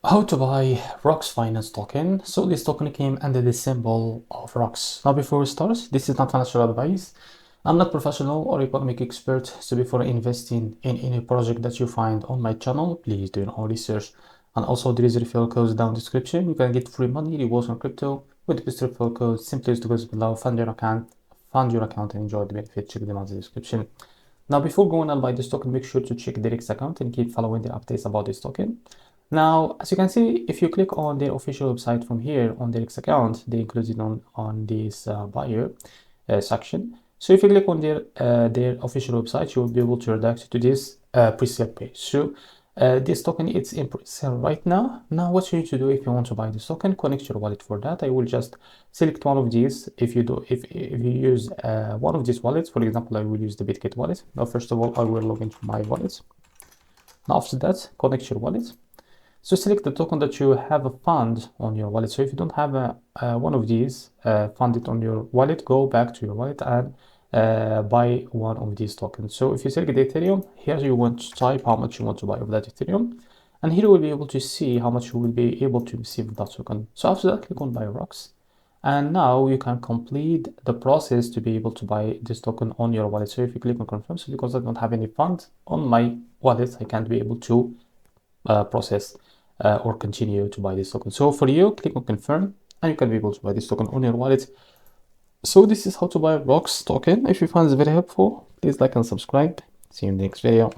How to buy ROX Finance token. So this token came under the symbol of ROX. Now before we start, this is not financial advice. I'm not professional or economic expert, so before investing in any project that you find on my channel, please do your own research. And also there is a referral code down in the description. You can get free money, rewards on crypto with this referral code. Simply use the codes below, fund your account and enjoy the benefit. Check them out in the description. Now, before going and buy this token, make sure to check the REFERRAL account and keep following the updates about this token. Now, as you can see, if you click on their official website from here on the REFERRAL account, they included on this buyer section. So if you click on their official website, you will be able to redirect to this pre-sale page. So this token is in pre-sale right now. Now, what you need to do if you want to buy this token, connect your wallet. For that, I will just select one of these. If you use one of these wallets, for example, I will use the BitKit wallet. Now, first of all, I will log into my wallet. Now, after that, connect your wallet. So select the token that you have a fund on your wallet. So if you don't have one of these funded on your wallet, go back to your wallet and buy one of these tokens. So if you select the Ethereum, here you want to type how much you want to buy of that Ethereum, and here you will be able to see how much you will be able to receive that token. So after that, click on buy rocks, and now you can complete the process to be able to buy this token on your wallet. So if you click on confirm, so because I don't have any funds on my wallet, I can't be able to process or continue to buy this token. So for you, click on confirm and you can be able to buy this token on your wallet. So this is how to buy ROX token. If you find this very helpful, please like and subscribe. See you in the next video.